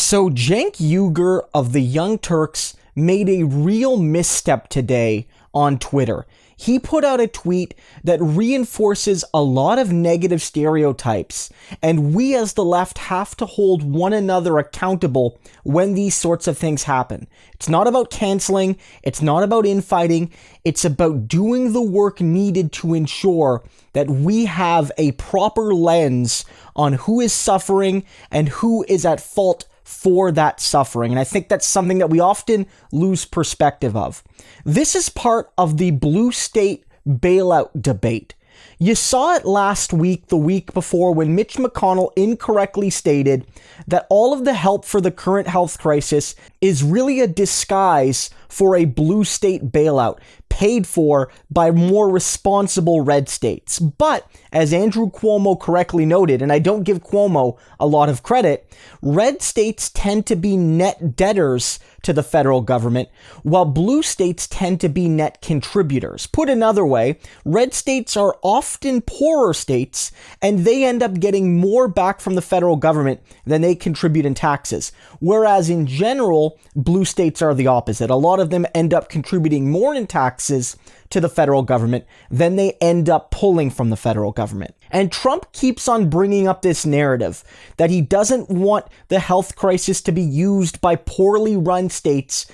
So Cenk Uygur of the Young Turks made a real misstep today on Twitter. He put out a tweet that reinforces a lot of negative stereotypes, and we as the left have to hold one another accountable when these sorts of things happen. It's not about canceling, it's not about infighting, it's about doing the work needed to ensure that we have a proper lens on who is suffering and who is at fault for that suffering. And I think that's something that we often lose perspective of. This is part of the blue state bailout debate. You saw it last week, the week before, when Mitch McConnell incorrectly stated that all of the help for the current health crisis is really a disguise for a blue state bailout paid for by more responsible red states. But, as Andrew Cuomo correctly noted, and I don't give Cuomo a lot of credit, red states tend to be net debtors to the federal government, while blue states tend to be net contributors. Put another way, red states are often poorer states, and they end up getting more back from the federal government than they contribute in taxes. Whereas in general, blue states are the opposite. A lot of them end up contributing more in taxes to the federal government than they end up pulling from the federal government. And Trump keeps on bringing up this narrative that he doesn't want the health crisis to be used by poorly run states,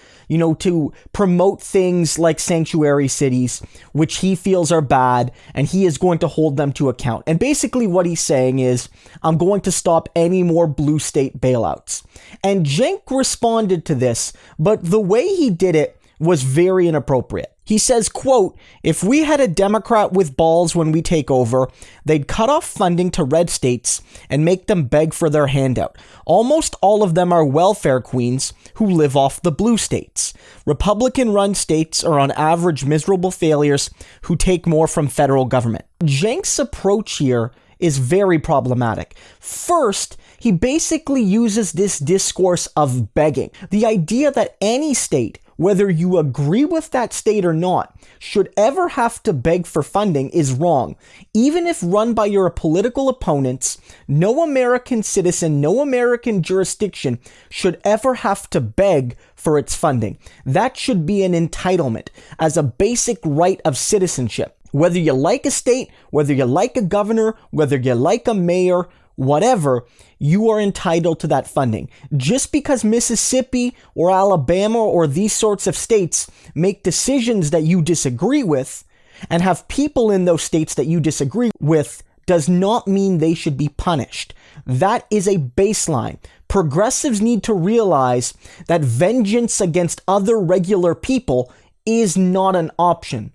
to promote things like sanctuary cities, which he feels are bad, and he is going to hold them to account. And basically what he's saying is, I'm going to stop any more blue state bailouts. And Cenk responded to this, but the way he did it was very inappropriate. He says, quote, "If we had a Democrat with balls when we take over, they'd cut off funding to red states and make them beg for their handout. Almost all of them are welfare queens who live off the blue states. Republican-run states are on average miserable failures who take more from federal government." Cenk's approach here is very problematic. First, he basically uses this discourse of begging. The idea that any state, whether you agree with that state or not, should ever have to beg for funding is wrong. Even if run by your political opponents, no American citizen, no American jurisdiction should ever have to beg for its funding. That should be an entitlement as a basic right of citizenship. Whether you like a state, whether you like a governor, whether you like a mayor, whatever, you are entitled to that funding. Just because Mississippi or Alabama or these sorts of states make decisions that you disagree with and have people in those states that you disagree with does not mean they should be punished. That is a baseline. Progressives need to realize that vengeance against other regular people is not an option,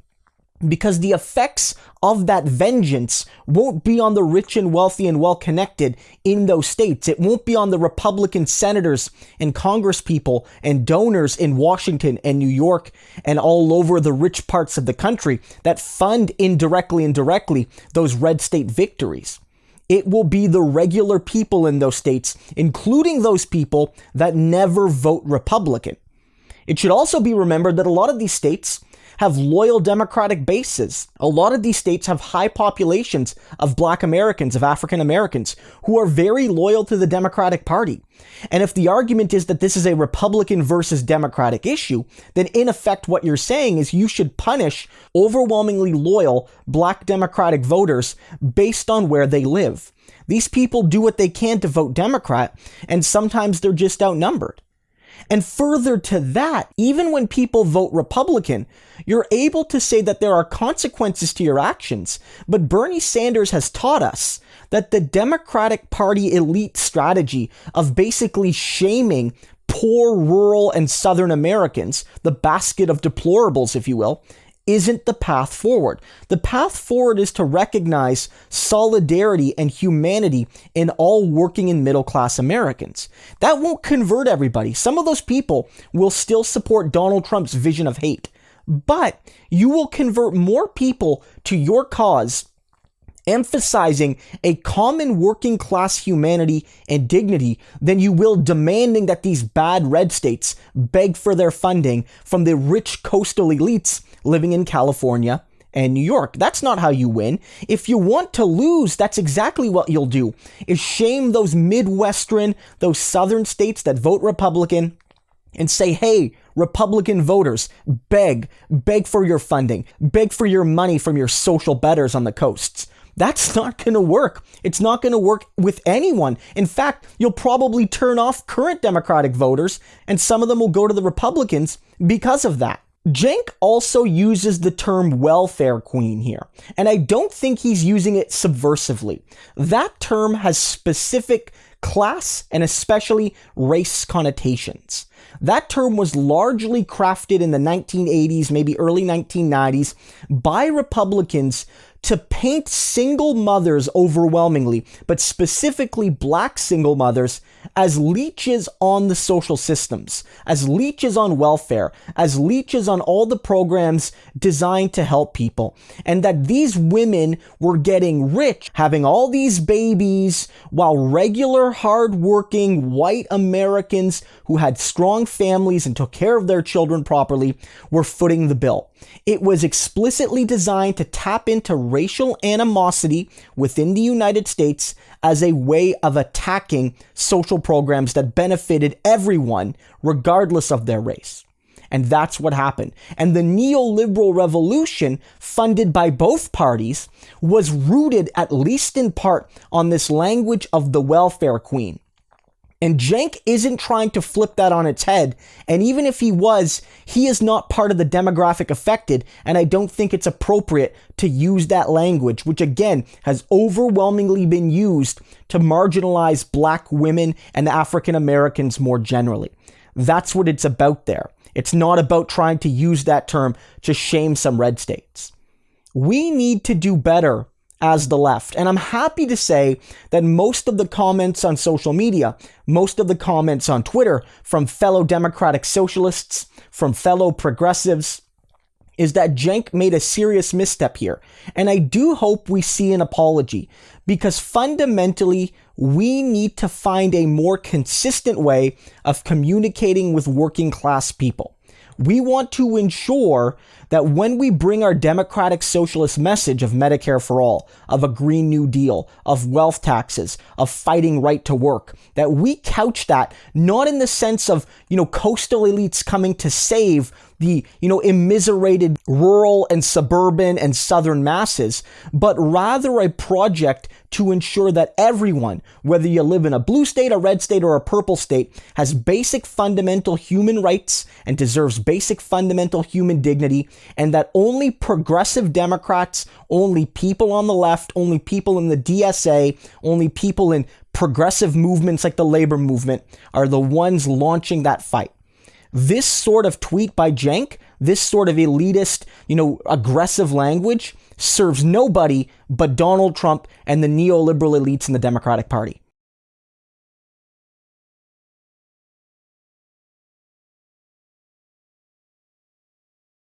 because the effects of that vengeance won't be on the rich and wealthy and well-connected in those states. It won't be on the Republican senators and congresspeople and donors in Washington and New York and all over the rich parts of the country that fund indirectly and directly those red state victories. It will be the regular people in those states, including those people that never vote Republican. It should also be remembered that a lot of these states have loyal Democratic bases. A lot of these states have high populations of Black Americans, of African Americans, who are very loyal to the Democratic Party. And if the argument is that this is a Republican versus Democratic issue, then in effect what you're saying is you should punish overwhelmingly loyal Black Democratic voters based on where they live. These people do what they can to vote Democrat, and sometimes they're just outnumbered. And further to that, even when people vote Republican, you're able to say that there are consequences to your actions. But Bernie Sanders has taught us that the Democratic Party elite strategy of basically shaming poor rural and Southern Americans, the basket of deplorables, if you will, isn't the path forward. The path forward is to recognize solidarity and humanity in all working and middle class Americans. That won't convert everybody. Some of those people will still support Donald Trump's vision of hate, but you will convert more people to your cause, emphasizing a common working class humanity and dignity than you will demanding that these bad red states beg for their funding from the rich coastal elites living in California and New York. That's not how you win. If you want to lose, that's exactly what you'll do, is shame those Midwestern, those Southern states that vote Republican and say, hey, Republican voters, beg for your funding, beg for your money from your social betters on the coasts. That's not going to work. It's not going to work with anyone. In fact, you'll probably turn off current Democratic voters, and some of them will go to the Republicans because of that. Cenk also uses the term welfare queen here, and I don't think he's using it subversively. That term has specific class and especially race connotations. That term was largely crafted in the 1980s, maybe early 1990s, by Republicans to paint single mothers overwhelmingly, but specifically black single mothers, as leeches on the social systems, as leeches on welfare, as leeches on all the programs designed to help people. And that these women were getting rich, having all these babies, while regular, hardworking white Americans who had strong families and took care of their children properly were footing the bill. It was explicitly designed to tap into racial animosity within the United States as a way of attacking social programs that benefited everyone, regardless of their race. And that's what happened. And the neoliberal revolution, funded by both parties, was rooted, at least in part, on this language of the welfare queen. And Cenk isn't trying to flip that on its head, and even if he was, he is not part of the demographic affected, and I don't think it's appropriate to use that language, which again has overwhelmingly been used to marginalize black women and African Americans more generally. That's what it's about there. It's not about trying to use that term to shame some red states. We need to do better as the left. And I'm happy to say that most of the comments on social media, most of the comments on Twitter from fellow democratic socialists, from fellow progressives, is that Cenk made a serious misstep here. And I do hope we see an apology, because fundamentally, we need to find a more consistent way of communicating with working class people. We want to ensure that when we bring our democratic socialist message of Medicare for all, of a Green New Deal, of wealth taxes, of fighting right to work, that we couch that not in the sense of, coastal elites coming to save the, immiserated rural and suburban and southern masses, but rather a project to ensure that everyone, whether you live in a blue state, a red state, or a purple state, has basic fundamental human rights and deserves basic fundamental human dignity, and that only progressive Democrats, only people on the left, only people in the DSA, only people in progressive movements like the labor movement are the ones launching that fight. This sort of tweet by Cenk, this sort of elitist, aggressive language serves nobody but Donald Trump and the neoliberal elites in the Democratic Party.